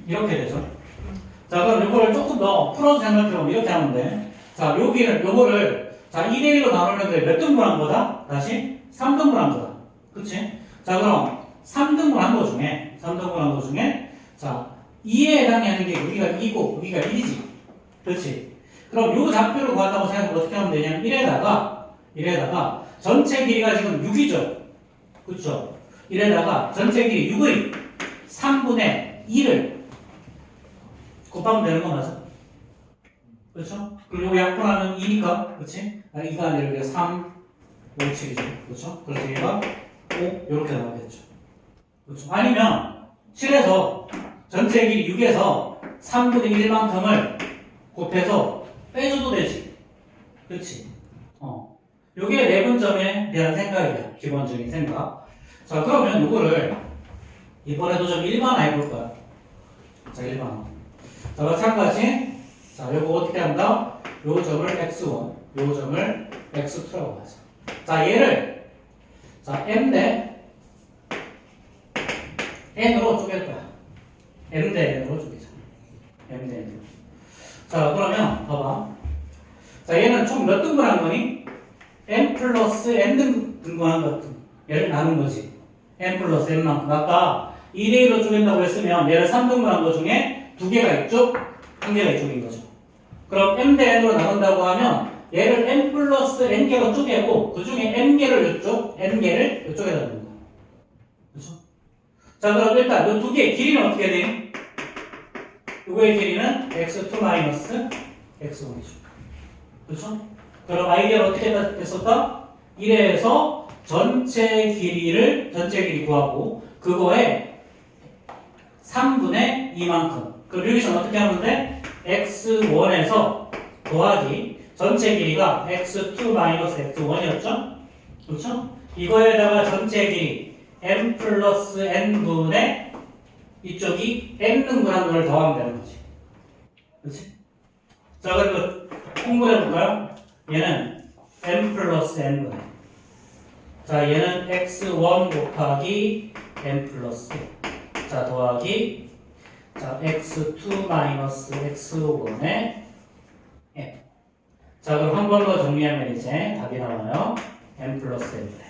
이렇게 되죠. 자, 그럼 요거를 조금 더 풀어서 생각해보면 이렇게 하면 돼. 자, 요거를 자, 2대1로 나누는데 몇 등분한 거다? 다시 3등분한 거다. 그치? 자, 그럼 3등분한 거 중에 자, 2에 해당하는 게 여기가 2고 여기가 1이지. 그렇지? 그럼 요 좌표를 구한다고 생각하면 어떻게 하면 되냐면 1에다가 전체 길이가 지금 6이죠. 그렇죠? 1에다가 전체 길이 6의 3분의 2를 곱하면 되는 거 맞아? 그렇죠? 그리고 요거 약분하면 2니까, 그렇지? 아니, 2가 아니라 여기가 3, 5, 7이죠. 그렇죠? 그래서 얘가 5, 이렇게 나오겠죠. 그렇죠? 아니면 7에서 전체 길이 6에서 3분의 1만큼을 곱해서 빼줘도 되지. 그렇지? 요게 내분점에 대한 생각이야. 기본적인 생각. 자, 그러면 요거를 이번에도 좀 일반화 해볼 거야. 자, 일반화. 자, 마찬가지. 자, 요거 어떻게 한다? 요 점을 x1, 요 점을 x2라고 하자. 자, 얘를 자, m 대 n으로 쪼갤 거야. m 대 n으로 쪼개자. m 대 n으로. 자, 그러면 봐봐. 자, 얘는 총 몇 등분한 거니? n 플러스 n 등분한 것. 얘를 나눈 거지. n 플러스 n만큼. 아까 2대1로 쪼갠다고 했으면 얘를 3등분한 것 중에 2개가 이쪽, 1개가 이쪽인 거죠. 그럼 m 대 n으로 나눈다고 하면 얘를 n 플러스 n개로 쪼개고 그 중에 n개를 이쪽, n개를 이쪽에다 넣는 거야. 그렇죠? 자, 그럼 일단 이 두 개의 길이는 어떻게 돼? 이거의 길이는 x2 마이너스 x1이죠. 그렇죠? 그럼 아이디어는 어떻게 됐었다? 1에서 전체 길이 구하고 그거에 3분의 2만큼. 그럼 여기서는 어떻게 하면 돼? x1에서 더하기 전체 길이가 x2 마이너스 x1이었죠? 그렇죠? 이거에다가 전체 길이 m 플러스 n분의 이쪽이 n등분한 거를 더하면 되는 거지. 그렇지? 자, 그리고 공부해볼까요? 얘는 m 플러스 n분의 자, 얘는 x1 곱하기 n 플러스 자, 더하기 자, x2 마이너스 x1의 n 자, 그럼 한 번 더 정리하면 이제 답이 나와요. m 플러스 n분의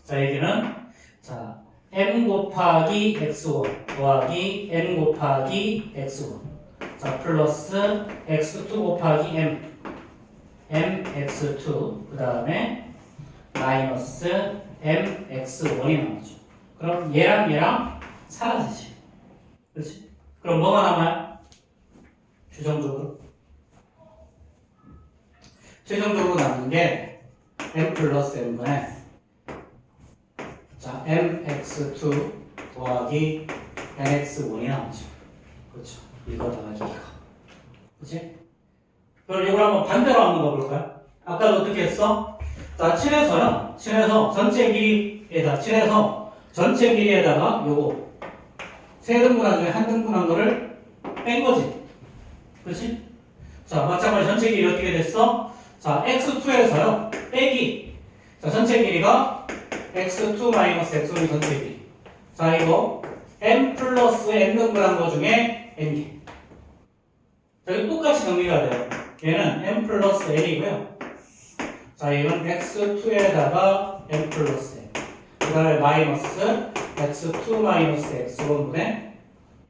자, 여기는 자, m 곱하기 x1 더하기 n 곱하기 x1 자, 플러스 x2 곱하기 mx2 그 다음에 마이너스 mx1이 나오죠. 그럼 얘랑 사라지지. 그렇지? 그럼 뭐가 남아요? 최종적으로 남는 게 m 플러스 n분의 자, mx2 더하기 nx1이 나오죠. 그렇죠? 이거 더하기 이거. 그렇지? 그럼 이걸 한번 반대로 한번 가볼까요? 아까도 어떻게 했어? 자, 7에서 전체 길이에다가 요거 세 등분한 중에 한 등분한 거를 뺀 거지. 그렇지? 자, 마찬가지 전체 길이 어떻게 됐어? 자, x2에서요 빼기 자, 전체 길이가 x2 마이너스 x1이 전체 길이. 자, 이거 m 플러스 n 등분한 거 중에 n개. 자, 이거 똑같이 정리가 돼요. 얘는 m 플러스 n이고요. 자, 이건 x2에다가 m 플러스 n. 그 다음에 마이너스 x2 마이너스 x1분의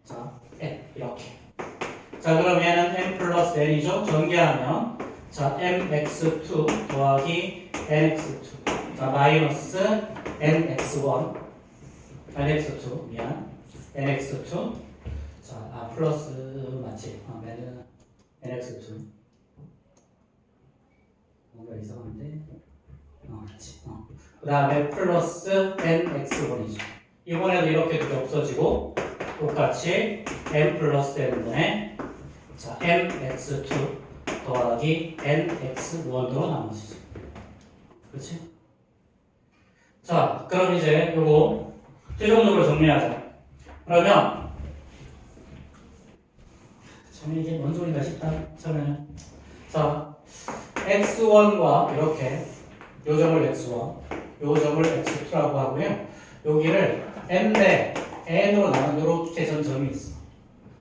자, n. 이렇게. 자, 그럼 얘는 m 플러스 n이죠. 전개하면 자, mx2 더하기 nx2. 자, 마이너스 nx1. nx2. 미안. nx2. 자, 플러스 맞지? nx2. 뭔가 이상한데? 맞지. 그 다음에 플러스 nx1이죠. 이번에도 이렇게 두 개 없어지고 똑같이 n 플러스 n분의 자, mx2 더하기 nx1으로 나머지죠. 그렇지? 자, 그럼 이제 요거 최종적으로 정리하자. 그러면 저는 이게 뭔 소리인가 싶다. 처음에는 자, x1과 이렇게 요 점을 x1, 요 점을 x2라고 하고요. 여기를 n 대 n으로 나눈 이렇게 점이 있어.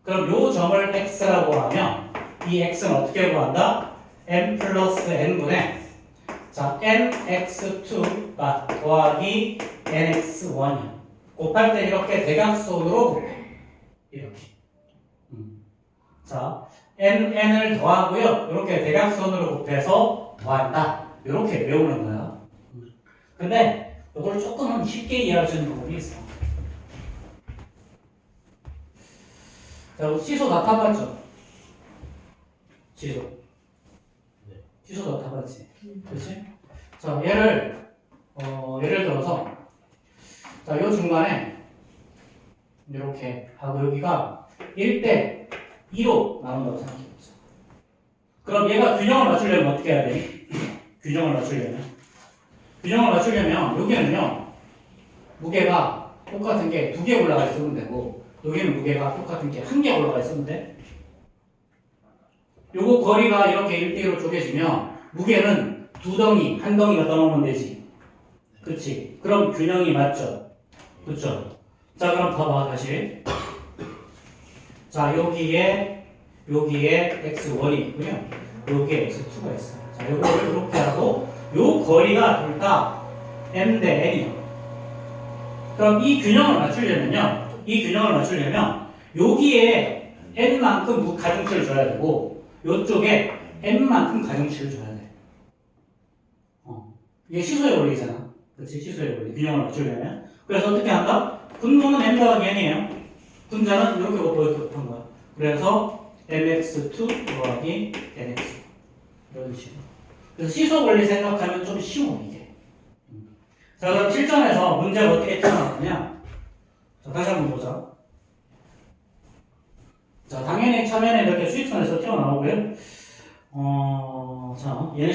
그럼 요 점을 x라고 하면 이 x는 어떻게 구한다? m 플러스 n분의 자 nx2가 더하기 nx1이야. 곱할 때 이렇게 대각선으로 곱해. 이렇게. 자 n을 더하고요. 이렇게 대각선으로 곱해서 더한다. 이렇게 외우는 거야. 근데 이걸 조금은 쉽게 이해할 수 있는 방법이 있어. 자, 시소 다 타봤죠? 시소. 시소 다 타봤지? 그렇지? 자, 예를 들어서 자, 요 중간에 이렇게 하고 여기가 1대 2로 나눈다고 생각해보자. 그럼 얘가 균형을 맞추려면 어떻게 해야 돼? 균형을 맞추려면 여기는요 무게가 똑같은 게 2개 올라가 있으면 되고 여기는 무게가 똑같은 게 1개 올라가 있으면 돼. 요거 거리가 이렇게 1대1로 쪼개지면 무게는 한 덩이가 떠나오면 되지. 그렇지? 그럼 균형이 맞죠? 그렇죠? 자 그럼 봐봐 다시. 자 여기에 x1이 있고요. 여기에 x2가 있어. 자 요거를 이렇게 하고 요 거리가 둘 다 m 대 n이야. 그럼 이 균형을 맞추려면 여기에 n만큼 가중치를 줘야 되고 요쪽에 n만큼 가중치를 줘야 돼. 이게 시소의 원리잖아. 그렇지? 시소의 원리. 균형을 맞추려면. 그래서 어떻게 한다? 분모는 m 더하기 n이에요. 분자는 이렇게 곱한 거야. 그래서 mx2 더하기 nx 이런 식으로. 그래서 시소 원리 생각하면 좀 쉬워 이게. 자 그럼 실전에서 문제가 어떻게 튀어나오냐? 자 다시 한번 보자. 자 당연히 차면에 이렇게 수직선에서 튀어나오고요. 자 얘는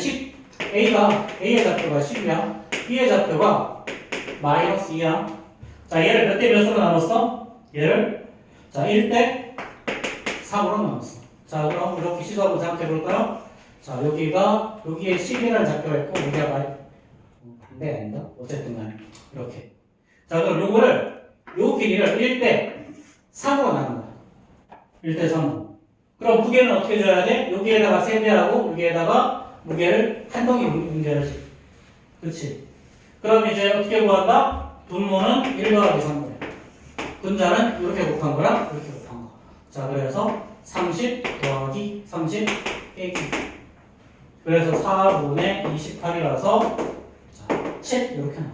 A의 좌표가 10이야. B의 좌표가 마이너스 2야. 자 얘를 몇 대 몇으로 나눴어? 얘를 자 1대 3으로 나눴어. 자 그럼 이렇게 시도하고 생각해 볼까요? 자 여기에 10이라는 좌표가 있고 여기가 반대가 아닌가? 어쨌든 간에 이렇게. 자 그럼 요 길이를 1대 3으로 나눈 거야. 1대 3으로. 그럼 무게는 어떻게 줘야 돼? 여기에다가 세배하고 여기에다가 무게를 한 덩이 옮겨야지. 그렇지? 그럼 이제 어떻게 구한다? 분모는 1 더하기 3분의 분자는 이렇게 곱한 거랑 이렇게 곱한 거. 자 그래서 30 더하기 30 빼기. 그래서 4분의 28이라서 7 이렇게 나오는 거야.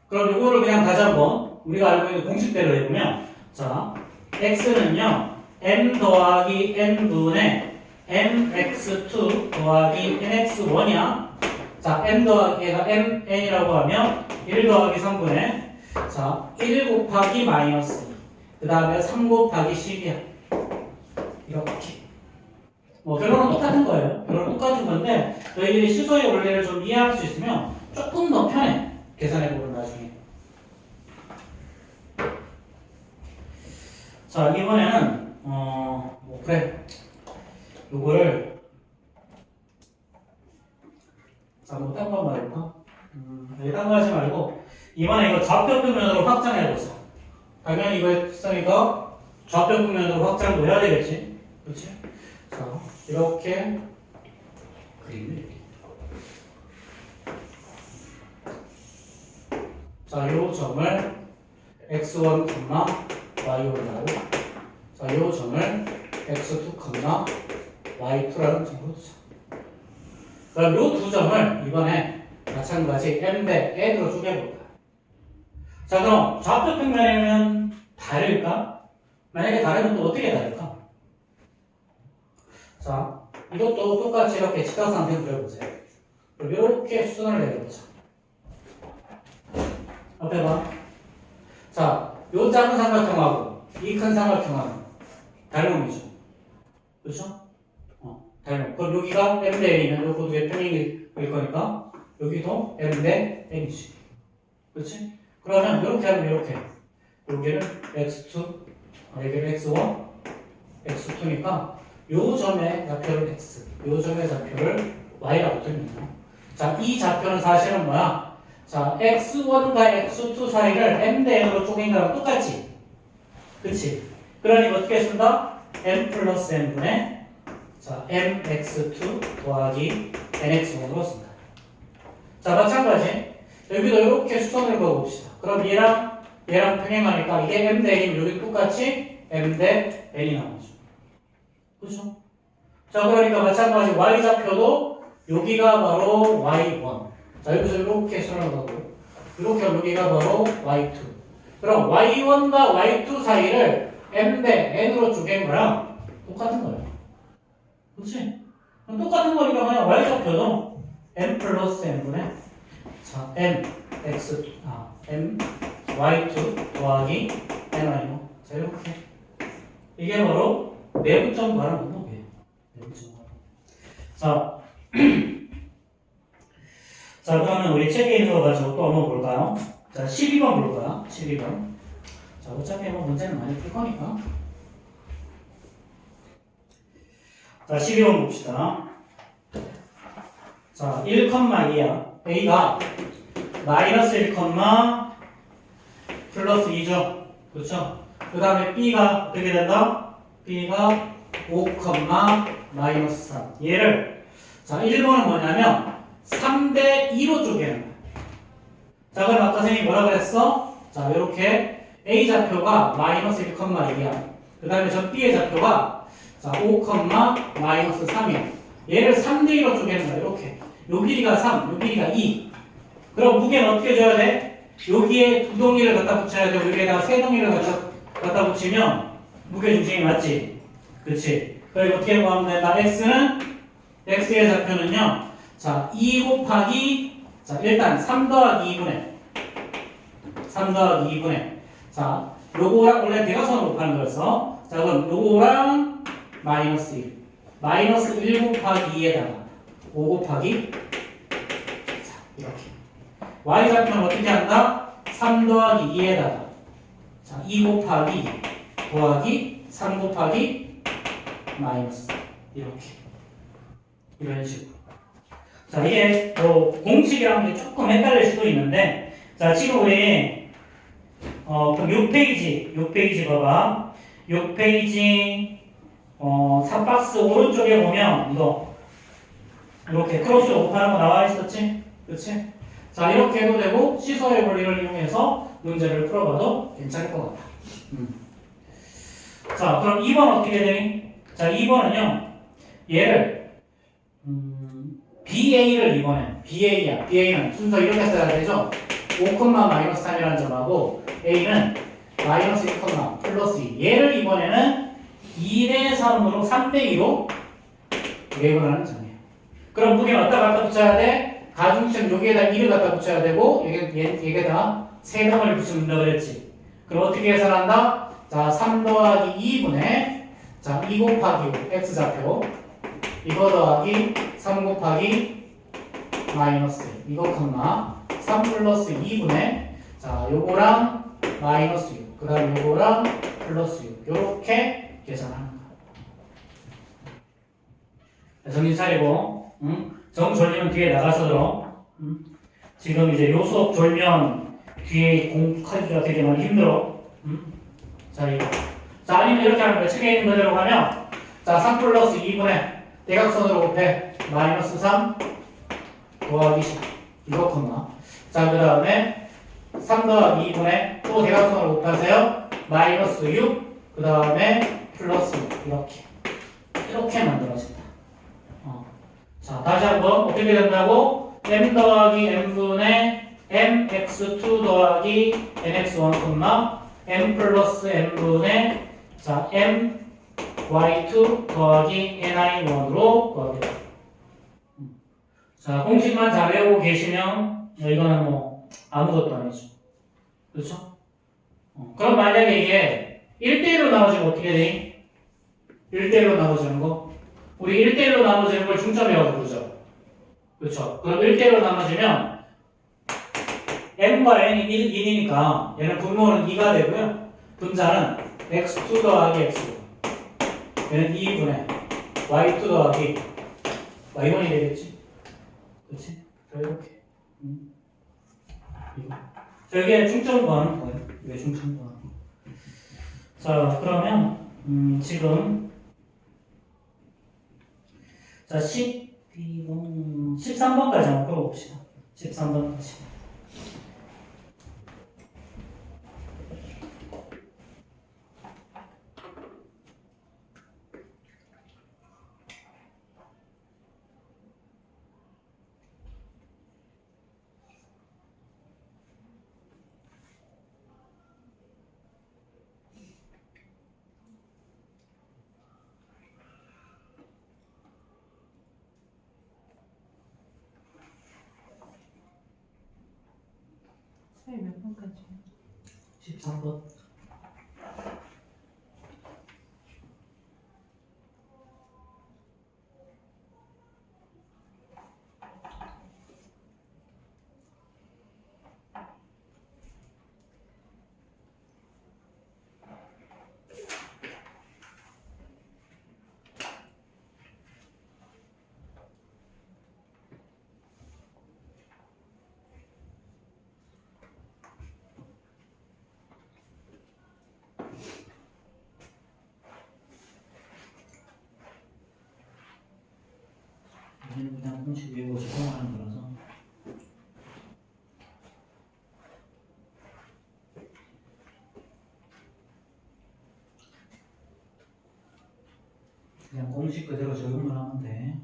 그럼 이거를 그냥 다시 한번 우리가 알고 있는 공식대로 해보면 자 x는요 m 더하기 n분의 mx2 더하기 nx1이야. 자 m 더하기 얘가 mn이라고 하면 1 더하기 3분의 자 1 곱하기 마이너스 2 그 다음에 3 곱하기 10이야. 이렇게 결론은 똑같은 거예요. 결론은 똑같은 건데 너희들이 시소의 원리를 좀 이해할 수 있으면 조금 더 편해. 계산해보면 나중에. 자 이번에는 그래 요거를 자 뭐 딴 거 한번 해볼까? 딴 거 하지 말고 이번에 이거 좌표 평면으로 확장해보자. 당연히 이거 했으니까 좌표 평면으로 확장도 해야 되겠지. 그렇지? 자 이렇게 그림을 이렇게. 자 요 점을 x1, y1이라고 하고 자 요 점을 x2, y2라는 점으로 두자. 그럼 요 두 점을 이번에 마찬가지 m 대 n으로 쪼개볼까? 자 그럼 좌표 평면이면 다를까? 만약에 다르면 또 어떻게 다를까? 자 이것도 똑같이 이렇게 직각상태로 그려보세요. 그럼 이렇게 수선을 내려보자. 앞에 봐. 자, 요 작은 삼각형하고 이 큰 삼각형하고 닮음이죠. 그렇죠? 닮음. 그럼 여기가 m 대 n이면 요거 두 개 평행일 거니까 여기도 m 대 n이지. 그렇지? 그러면 이렇게 하면 이렇게. 여기는 x2, 여기는 x1, x2니까 요 점의 좌표를 x, 요 점의 좌표를 y라고 들면. 자, 이 좌표는 사실은 뭐야? 자, x1과 x2 사이를 m 대 n으로 쪼갠 거랑 똑같지? 그치? 그러니까 어떻게 쓴다? m 플러스 n분의 자 mx2 더하기 nx1으로 쓴다. 자 마찬가지 여기도 이렇게 수선을 그어봅시다. 그럼 얘랑 평행하니까 이게 m 대 n이면 여기 똑같이 m 대 n이 나오죠. 그렇죠? 자 그러니까 마찬가지 y좌표도 여기가 바로 y1. 자 여기서 이렇게 수선을 그어고 이렇게 하면 여기가 바로 y2. 그럼 y1과 y2 사이를 m 대 n으로 쪼갠 거랑 똑같은 거예요. 그렇지? 그럼 똑같은 거니까 그냥 y좌표도 m 플러스 n분의 자 m y2 더하기 ni. 자 이렇게 이게 바로 내부점 바람 운동이에요. 내부점 바람. 자, 자 그러면 우리 책에 있는 거 가지고 또 한번 볼까요? 자 12번 볼 거야. 12번. 자 어차피 뭐 문제는 많이 풀 거니까. 자 12번 봅시다. 자 1,2야. A가 마이너스 1, 플러스 2죠. 그렇죠? 그 다음에 B가 어떻게 된다? B가 5, 마이너스 3. 얘를 자 1번은 뭐냐면 3대 2로 쪼개는 거야. 자 그럼 아까 선생님이 뭐라 그랬어? 자 이렇게 A 좌표가 마이너스 1, 2야. 그 다음에 저 B의 좌표가 자 5, 마이너스 3이야. 얘를 3대 2로 쪼개는 거야. 이렇게 요 길이가 3, 요 길이가 2. 그럼 무게는 어떻게 줘야 돼? 여기에 두 동이를 갖다 붙여야 되고 여기에다가 세 동이를 갖다 붙이면 무게 중심이 맞지? 그렇지? 그럼 어떻게 구하면 된다? x의 좌표는요. 자, 2 곱하기 자, 일단 3 더하기 2분의 자, 요거랑 원래 대각선으로 곱하는 거였어. 자, 그럼 요거랑 마이너스 1 마이너스 1 곱하기 2에다가 5 곱하기 자, 이렇게 y좌표는 어떻게 한다? 3 더하기 2에다가 자, 2 곱하기 더하기 3 곱하기 마이너스 이렇게 이런 식으로. 자 이게 공식이랑 조금 헷갈릴 수도 있는데 자 지금 우리 그럼 6페이지 봐봐. 6페이지 4박스 오른쪽에 보면 이거 이렇게 크로스로 곱하는 거 나와 있었지? 그렇지? 자 이렇게 해도 되고 시소의 원리를 이용해서 문제를 풀어봐도 괜찮을 것 같아. 자 그럼 2번 어떻게 되니? 자 2번은요 얘를 BA를 이번엔 BA야. BA는 순서 이렇게 써야 되죠? 5, 마이너스 3이라는 점하고 A는 마이너스 1, 플러스 2 얘를 이번에는 2대 3으로 3대 2로 외분하는 점이에요. 그럼 무게는 어디다 갖다 붙여야 돼? 가중점 여기에다 2를 갖다 붙여야 되고 여기에다 3명을 붙인다 그랬지. 그럼 어떻게 계산한다? 자 3 더하기 2분의 자 2 곱하기 5 x좌표 이거 더하기 3 곱하기 마이너스 이거 3 플러스 2분의 자 요거랑 마이너스 6 그 다음 요거랑 플러스 6 요렇게 계산하는 거야. 정신 차리고 정졸리면 뒤에 나가서 들어. 지금 이제 요 수업 졸면 뒤에 공부하기가 되게 많이 힘들어. 자 이거 자 아니면 이렇게 하는 거야. 책에 있는 그대로 가면 자 3 플러스 2분의 대각선으로 곱해 마이너스 3 더하기 10 이거 자 그 다음에 3 더하기 2분의 또 대각선으로 곱하세요 마이너스 6 그 다음에 플러스 6 이렇게 만들어진다. 자 다시 한번 어떻게 된다고? m 더하기 n분의 mx2 더하기 nx1, m 플러스 n분의 자 m y2 더하기 ni1으로 구하게 됩니다. 자 공식만 잘 외우고 계시면 이거는 뭐 아무것도 아니죠. 그렇죠? 그럼 만약에 이게 1대1로 나눠지면 어떻게 되니? 1대1로 나눠지는 거? 우리 1대1로 나눠지는 걸 중점이라고 부르죠. 그렇죠? 그럼 1대1로 나눠지면 m과 n이 1이니까 얘는 분모는 2가 되고요. 분자는 x2 더하기 x1 얘는 2분의 y2 더하기 y1이 되겠지? 그렇지? 자 이렇게 자 여기에 중점 구하는 거예요. 이게 중점 구하는 거. 자, 그러면 지금 자 13번까지 한번 풀어봅시다. 13번까지. 선생님 몇 번까지요? 13번. 얘는 그냥 공식 외우고 적용하는 거라서. 그냥 공식 그대로 적용을 하면 돼.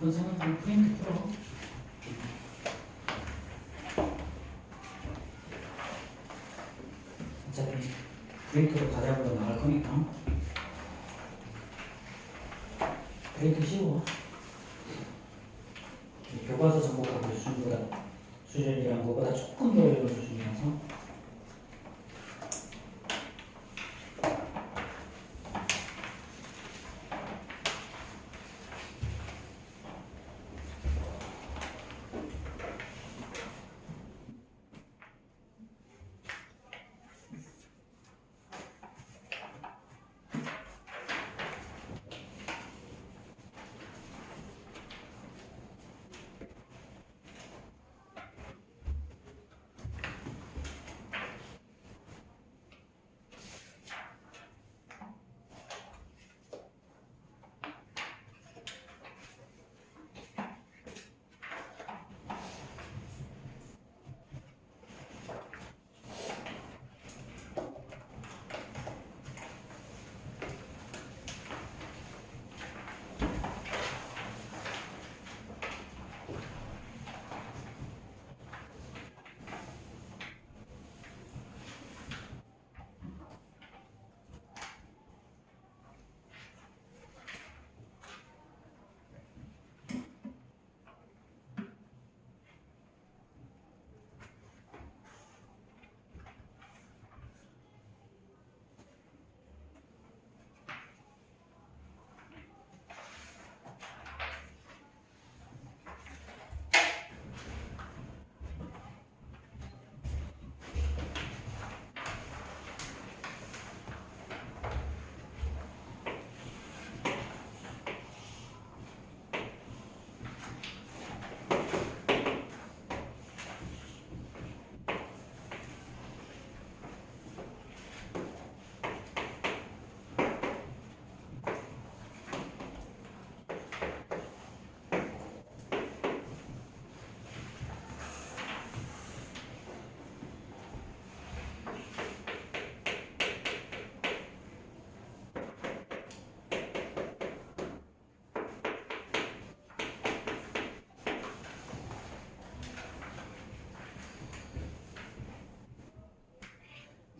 분석은 좀 프린트 풀어. 어차피 프린트로 과제하고 나갈 거니까. 프린트 쉬워. 교과서 전공하고 수준이랑 그거보다 조금 더 어려운 수준이라서.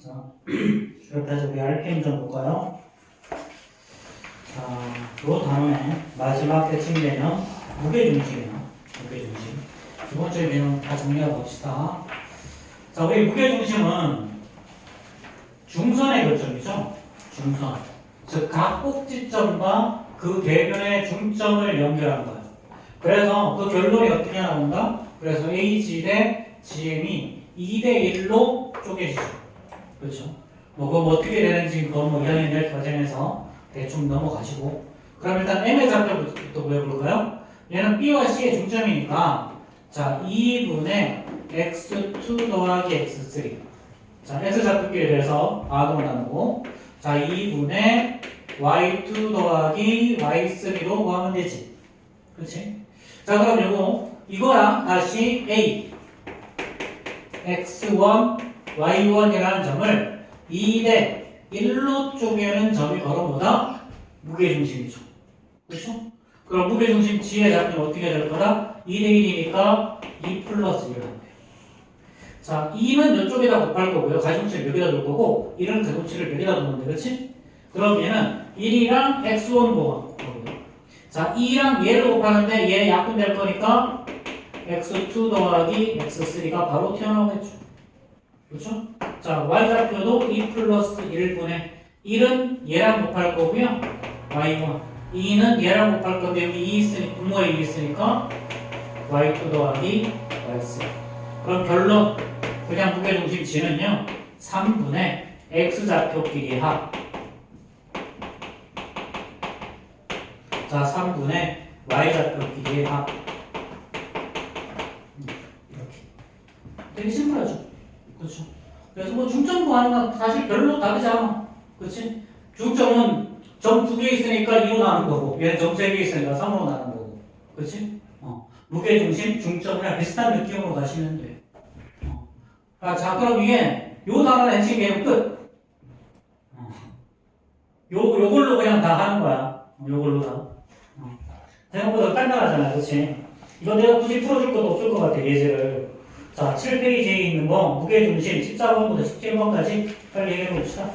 자, 이렇게 해서 우리 RPM 좀 볼까요? 자, 요 단원의 마지막 대칭 개념 무게중심이에요. 무게중심. 두 번째 개념 다 정리하고 봅시다. 자, 우리 무게중심은 중선의 결정이죠. 중선. 즉, 각 꼭지점과 그 대변의 중점을 연결한 거예요. 그래서 그 결론이 어떻게 나온다? 그래서 AG 대 GM이 2대 1로 쪼개지죠. 그렇죠? 그거 뭐 어떻게 되는지 그건 뭐 2학년 될 과정에서 대충 넘어가시고. 그럼 일단 M의 좌표부터 구해볼까요? 얘는 B와 C의 중점이니까 자, 2분의 x2 더하기 x3. 자, x좌표끼리 그래서 R로 나누고 자, 2분의 y2 더하기 y3로 구하면 되지. 그렇지? 자, 그럼 이거랑 다시 A x1, y1이라는 점을 2대 1로 쪼개는 점이 바로 뭐다? 무게중심이죠. 그렇죠? 그럼 무게중심 G의 좌표는 어떻게 될 거다? 2대 1이니까 2 플러스 1을 합니다. 자, 2는 이쪽에다 곱할 거고요. 가중치를 여기다 둘 거고 1은 가중치를 여기다 두면 돼. 그렇지? 그럼 얘는 1이랑 x1 곱하고 자, 2랑 얘를 곱하는데 얘 약분될 거니까 x2 더하기 x3가 바로 튀어나오겠죠. 그렇죠? 자, y좌표도 2 플러스 1분의 1은 얘랑 곱할 거고요. y1. 2는 얘랑 곱할 건데 여기 2 있으니 분모에 2 있으니까 y2 더하기 y3. 그럼 결론 그냥 무게중심 G는요 3분의 x좌표끼리 합. 자, 3분의 y좌표끼리 합. 이렇게. 되게 심플하죠. 그렇죠. 그래서 뭐 중점 구하는 건 사실 별로 다르지 않아. 그렇지? 중점은 점 2개 있으니까 2로 나눈 거고, 얘는 점 3개 있으니까 3으로 나눈 거고. 그렇지? 무게중심, 중점이랑 비슷한 느낌으로 가시면 돼요. 자, 그럼 이게 요 단원 엔칭 개념 끝. 요걸로 그냥 다 하는 거야. 요걸로 다. 생각보다 간단하잖아요. 그렇지? 이거 내가 굳이 풀어줄 것도 없을 것 같아, 예제를. 자, 7페이지에 있는 거, 무게중심 14번부터 17번까지 빨리 얘기해 봅시다.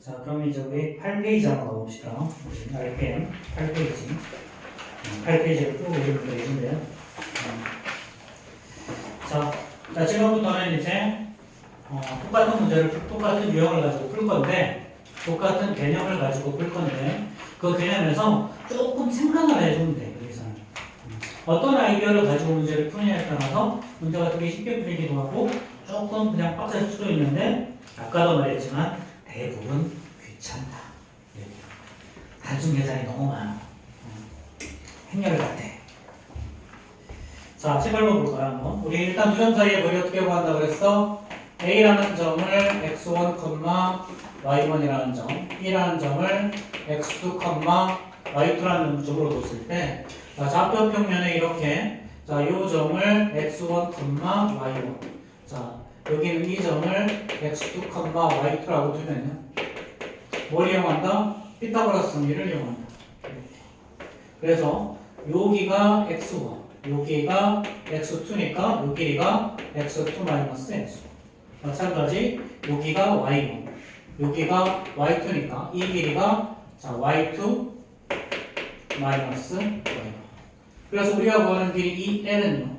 자, 그럼 이제 우리 8페이지 한번 가봅시다. 우리 RPM 8페이지. 8페이지를 쭉 읽으면 되는데요. 자, 지금부터는 이제 똑같은 문제를 똑같은 유형을 가지고 풀 건데, 똑같은 개념을 가지고 풀 건데, 그 개념에서 조금 생각을 해주면 돼, 여기서는. 어떤 아이디어를 가지고 문제를 푸느냐에 따라서 문제가 되게 쉽게 풀리기도 하고, 조금 그냥 빡셀 수도 있는데, 아까도 말했지만, 대부분 귀찮다. 이렇게. 단순 계산이 너무 많아. 행렬 같아. 자, 18번 볼까요, 한번? 우리 일단 두 점 사이의 거리 어떻게 구한다고 그랬어? A라는 점을 x1, y1이라는 점, B라는 점을 x2, y2라는 점으로 뒀을 때, 자, 좌표 평면에 이렇게, 자, 이 점을 x1, y1. 자, 여기는 이 점을 x2, y2라고 두면요. 뭘 이용한다? 피타고라스 정리를 이용한다. 그래서 여기가 x1, 여기가 x2니까 요 길이가 x2 마이너스 x. 마찬가지 여기가 y1, 여기가 y2니까 이 길이가 자 y2 마이너스 y1. 그래서 우리가 구하는 길이 이 l은요.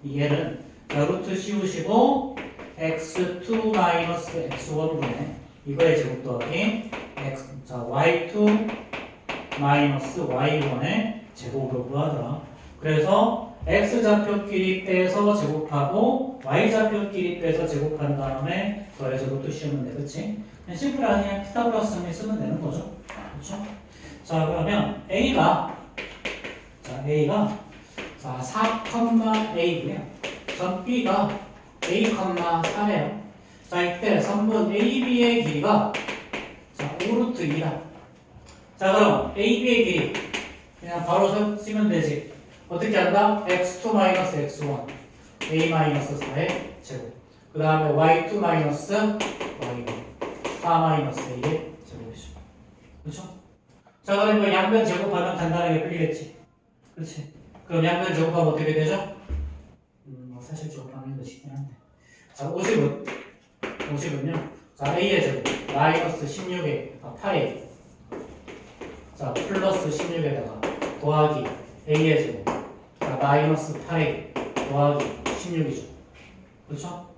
이 l은 자 루트 씌우시고 x2 마이너스 x1분의 이거의 제곱 더하기 x 자 y2 마이너스 y1의 제곱을 구하더라. 그래서 x좌표끼리 빼서 제곱하고 y좌표끼리 빼서 제곱한 다음에 더해서 루트 씌우면 돼. 그치? 그냥 심플하게 그냥 피타고라스 정리 쓰면 되는 거죠. 그렇죠? 자, 그러면 A가 자, 4,A고요. 전 B가 A, 4예요. 자, 이때 선분 AB의 길이가 자, 5루트 2다. 자, 그럼 AB의 길이 그냥 바로 쓰면 되지. 어떻게 한다? x2-x1 a-4의 제곱 그 다음에 y2 y1 4-a의 제곱이죠. 그렇죠? 자, 그러면 양변 제곱하면 간단하게 풀리겠지. 그렇지? 그럼 양변 제곱하면 어떻게 되죠? 사실 제곱하는 게 쉽긴 한데. 자, 50은요. 자, a의 제곱 마이너스 16에 8a 자, 플러스 16에다가 더하기 a의 제곱 자, 마이너스 8a 더하기 16이죠. 그렇죠?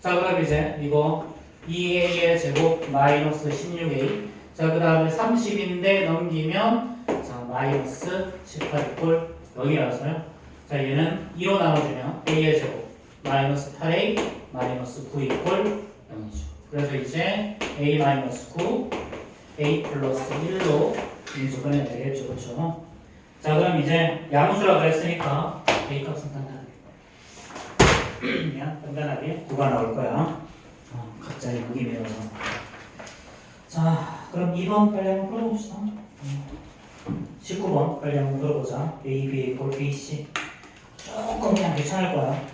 자, 그럼 이제 이거 2a의 제곱 마이너스 16a 자, 그 다음에 30인데 넘기면 자, 마이너스 18 이꼴 0이라서요. 자, 얘는 2로 나눠주면 a의 제곱 마이너스 8a 마이너스 9 이꼴 0이죠. 그래서 이제 a 마이너스 9 a 플러스 1로 인수분해 되겠죠. 그렇죠? 자, 그럼 이제 양수라 그랬으니까 a 값은 간단하게 그냥 간단하게 9가 나올 거야. 갑자기 무기 밀어서. 자, 그럼 2번 빨리 한번 풀어봅시다. 19번 빨리 한번 풀어보자. A, B, A, B, C 조금 그냥 괜찮을 거야.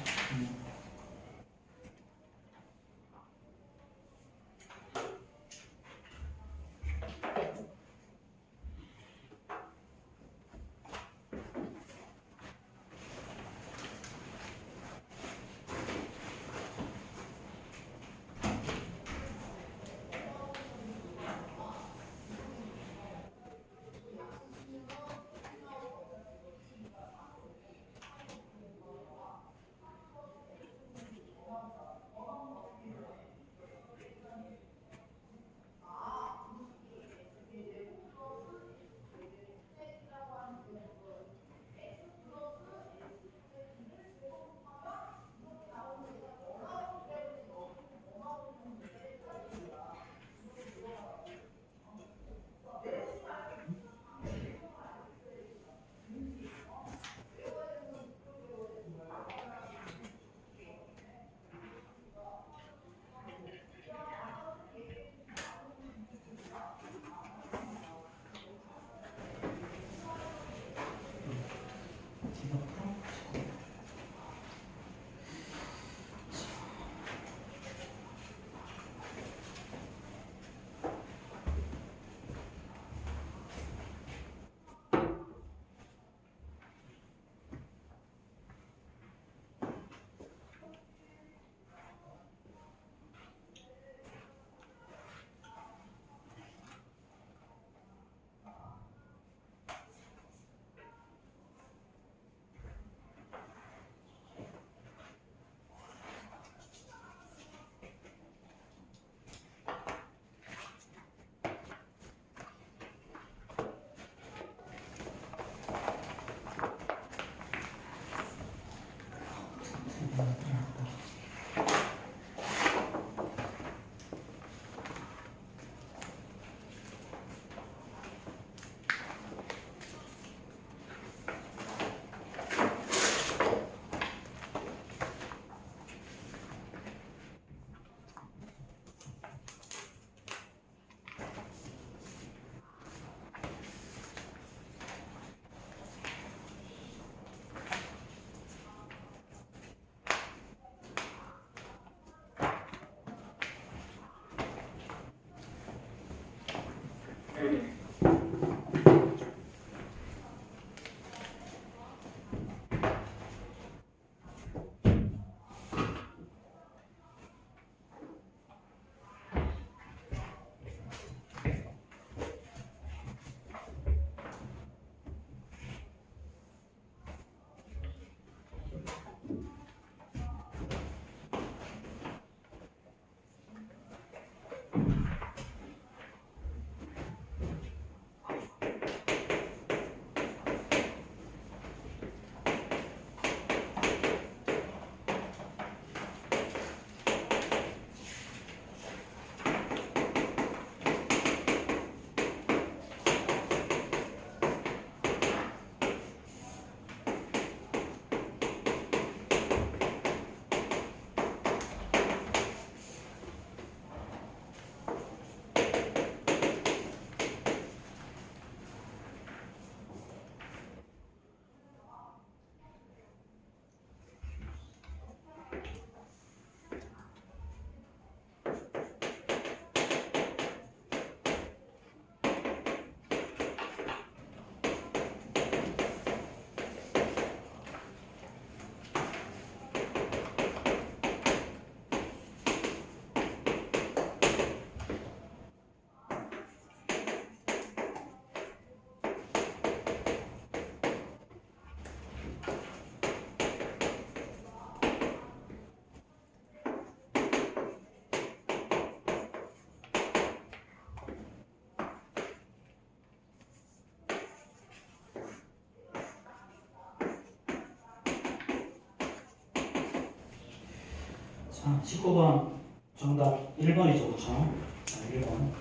자, 19번 정답 1번이죠, 그쵸? 자, 1번.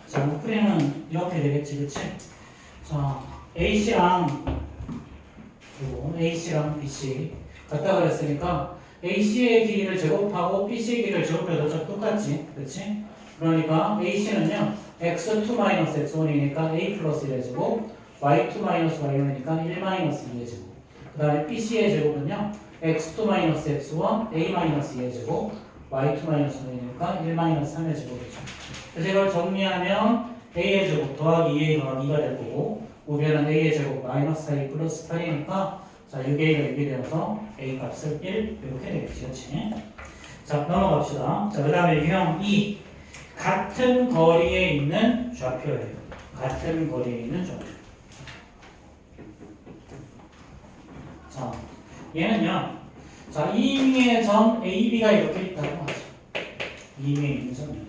자, 풀이는 이렇게 되겠지, 그치? 자, A씨랑 그리고 A씨랑 BC 같다 그랬으니까 AC의 길이를 제곱하고 BC의 길이를 제곱해도 좀 똑같지, 그치? 그러니까 AC는요, x2-x1이니까 A 플러스 1의 제곱, y2-y1이니까 1-2의 제곱. 그 다음에 BC의 제곱은요, x2-x1, a-2의 제곱, y2-y니까 1-3의 제곱이죠. 그래서 이걸 정리하면 a의 제곱 더하기 2a 더하기 2가 될 거고, 우변은 a의 제곱 마이너스 4a 플러스 8이니까 자 6a가 6이 되어서 a 값을 1 이렇게 되겠지, 그렇지? 자 넘어갑시다. 자 그 다음에 유형 2 같은 거리에 있는 좌표예요. 같은 거리에 있는 좌표. 자 얘는요. 자, 이미의 점 AB가 이렇게 있다고 하죠. 이미에 있는 점 AB.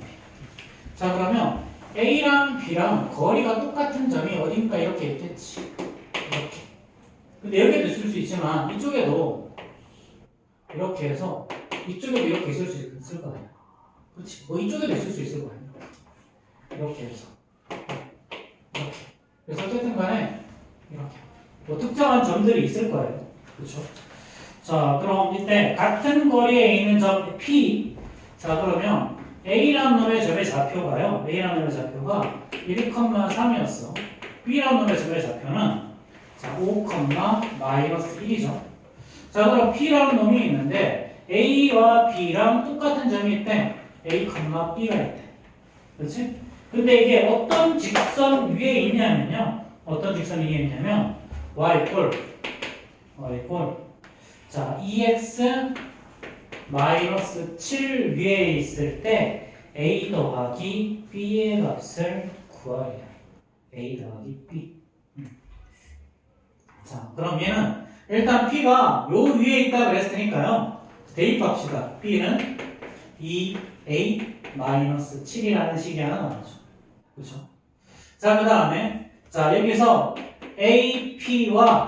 자, 그러면 A랑 B랑 거리가 똑같은 점이 어딘가 이렇게 있겠지. 이렇게. 근데 여기에도 있을 수 있지만 이쪽에도 이렇게 해서 이쪽에도 이렇게 있을 수 있을 거 아니야. 그렇지? 뭐 이쪽에도 있을 수 있을 거 아니야. 이렇게 해서. 이렇게. 그래서 어쨌든 간에 이렇게. 뭐 특정한 점들이 있을 거예요. 그렇죠? 자, 그럼 이때 같은 거리에 있는 점 P. 자, 그러면 A라는 놈의 점의 좌표가요. A라는 놈의 좌표가 1,3이었어. B라는 놈의 점의 좌표는 자, 5,-1이죠. 자, 그럼 P라는 놈이 있는데 A와 B랑 똑같은 점이 있대. A, B가 있대. 그렇지? 근데 이게 어떤 직선 위에 있냐면요. 어떤 직선 위에 있냐면 y 자, 2x 마이너스 7 위에 있을 때 a 더하기 b의 값을 구하래요. a 더하기 b. 자, 그럼 얘는 일단 p가 요 위에 있다 그랬으니까요. 대입합시다. b는 2a 마이너스 7이라는 식이 하나 나오죠. 그렇죠? 자, 그 다음에 자 여기서 ap와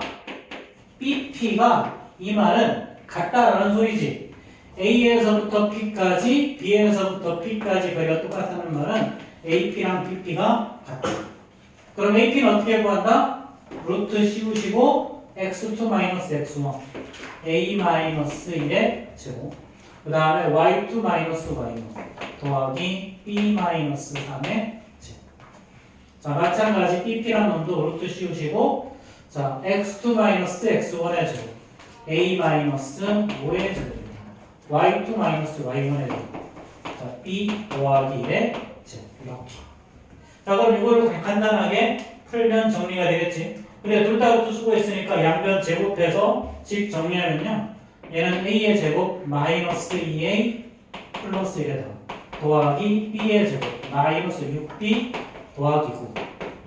bp가 이 말은 같다라는 소리지. A에서부터 P까지, B에서부터 P까지 거리가 똑같다는 말은 AP랑 BP가 같다. 그럼 AP는 어떻게 구한다? 루트 씌우시고 x2-x1 A-1의 제곱 그 다음에 y2-y1 더하기 b-3의 제곱. 자, 마찬가지 BP란 놈도 루트 씌우시고 자, x2-x1의 제곱 a-5의 제곱입니다. y2-y1의 제곱. 자, b 더하기 1의 제곱. 이렇게. 자, 자, 그럼 이걸 그냥 간단하게 풀면 정리가 되겠지. 근데 둘 다 루트 쓰고 있으니까 양변 제곱해서 집 정리하면요. 얘는 a의 제곱 마이너스 2a 플러스 1에다 더하기 b의 제곱 마이너스 6b 더하기 9.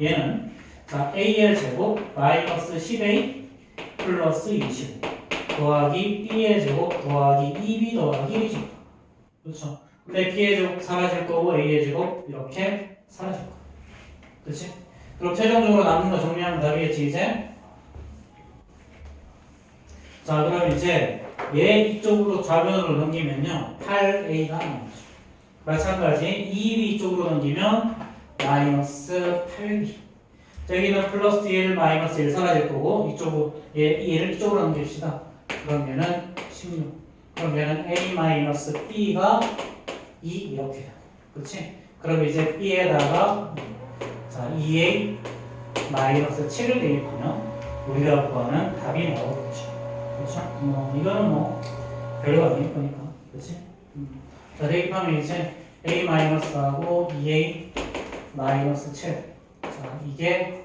얘는 자 a의 제곱 마이너스 10a 플러스 25 더하기 b의 제곱 더하기 2b 더하기 1이죠. 그렇죠. 근데 b의 제곱 사라질 거고 a의 제곱 이렇게 사라질 거야. 그렇지? 그럼 최종적으로 남는 거 정리하면 답이겠지 이제. 자 그럼 이제 얘 이쪽으로 좌변으로 넘기면요 8a가 나오죠. 마찬가지 2b 이쪽으로 넘기면 마이너스 8b. 여기는 플러스 1 마이너스 1 사라질 거고 이쪽으로 얘를 이쪽으로 넘깁시다. 그럼 얘는 16. 그럼 얘는 a 마이너스 b가 2 이렇게 돼요. 그렇지? 그럼 이제 b에다가 자 2a 마이너스 7을 대입하면 우리가 구하는 답이 나오겠죠. 그렇죠? 이거는 별거 아닐 거니까. 그렇지? 자 대입하면 이제 a 마이너스하고 2a 마이너스 7. 자 이게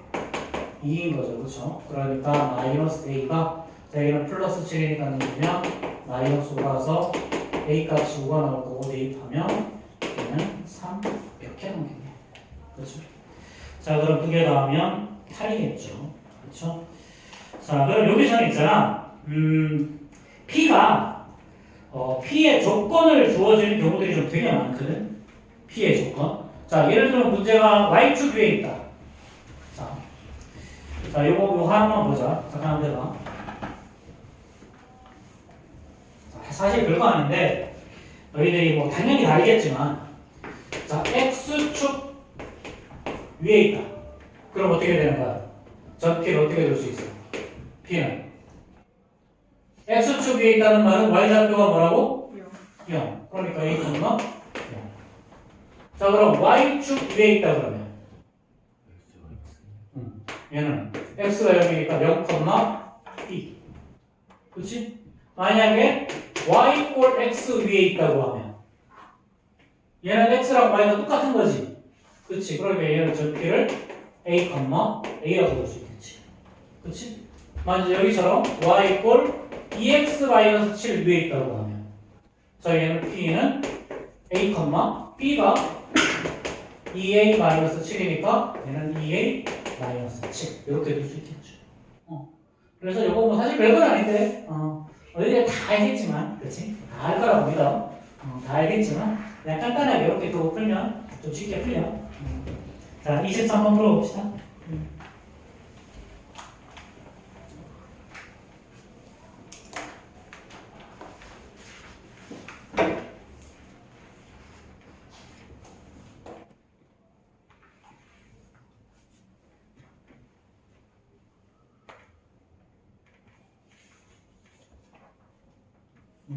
2인 거죠. 그렇죠? 그러니까 마이너스 a가 자 여기는 플러스 7이니까 넣으면 마이너스 5라서 a 값이 5가 나올 거고 대입하면 얘는 3 이렇게 나오겠네. 그렇죠? 자 그럼 두 개 더하면 8이겠죠. 그렇죠? 자 그럼 여기서는 있잖아. P가 P의 조건을 주어지는 경우들이 좀 되게 많거든. P의 조건. 자 예를 들면 문제가 Y축 위에 있다. 자 요거 하나만 보자. 잠깐 해봐. 사실 별거 아닌데 너희들이 당연히 다 알겠지만 자 X축 위에 있다. 그럼 어떻게 되는 거야? 전 P를 어떻게 될 수 있어? P는 X축 위에 있다는 말은 Y좌표가 뭐라고? 0. 그러니까 A, 0. 자 그럼 Y축 위에 있다 그러면 얘는 X가 0이니까 0, B. 그렇지? 만약에 Y 꼴 X 위에 있다고 하면 얘는 X랑 Y가 똑같은 거지. 그렇지? 그러니까 얘는 전피를 A, A라고 볼 수 있겠지. 그렇지? 만약 여기처럼 Y 꼴 2x-7 위에 있다고 하면 자 얘는 P는 A, B가 2a-7이니까 얘는 2a-7 이렇게 될 수 있겠죠. 그래서 이거 사실 별건 아닌데 너희들 다 알겠지만 그렇지? 다 알 거라고 믿어. 다 알겠지만 그냥 간단하게 이렇게 두고 풀면 좀 쉽게 풀려. 자 23번 풀어봅시다.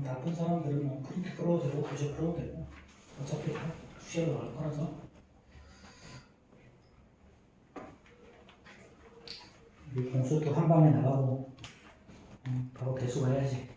나쁜 사람들은 프린트 풀어도 되고 교재 풀어도 되고 어차피 다 수시로 나올 거라서 우리 공수도 한 방에 나가고 바로 대수 가야지.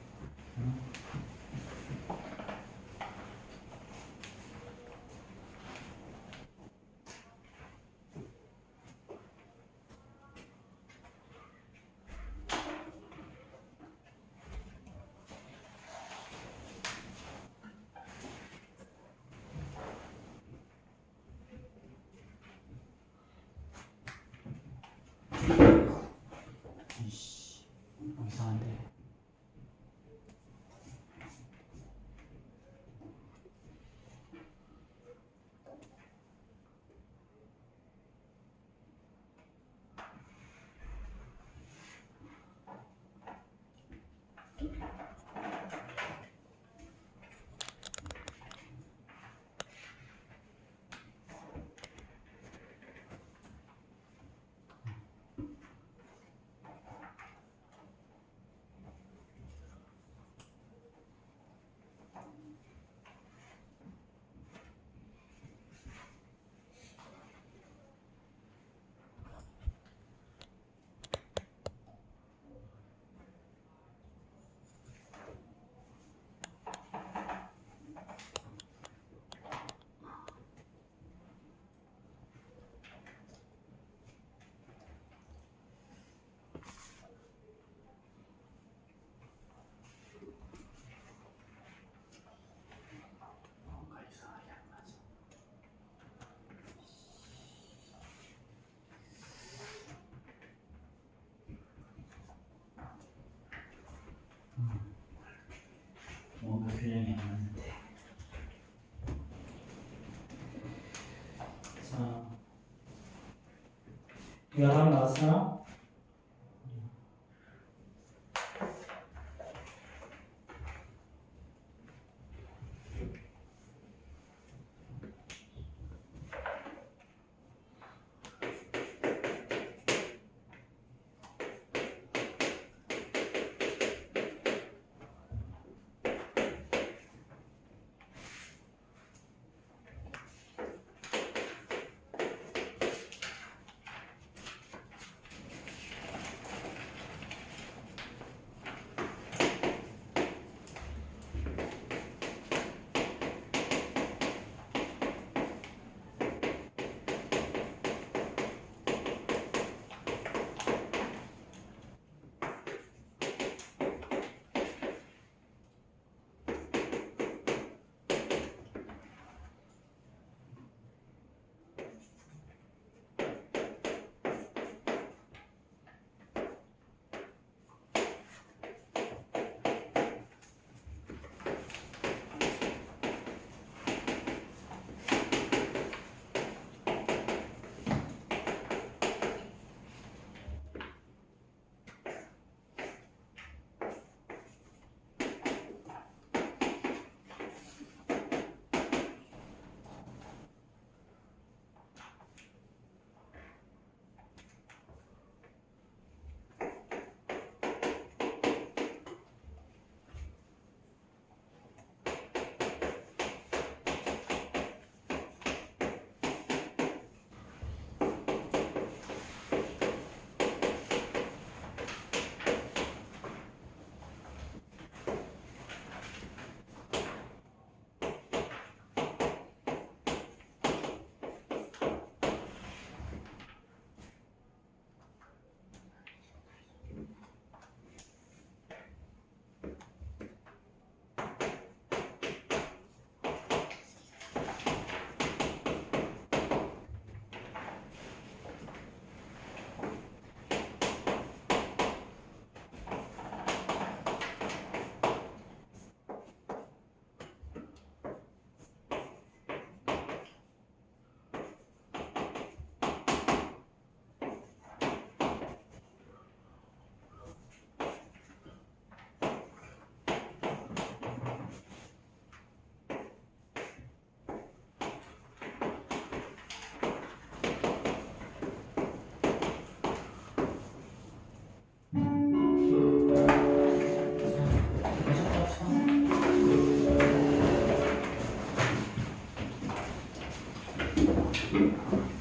이상한데 이거 답 나왔어요? 음.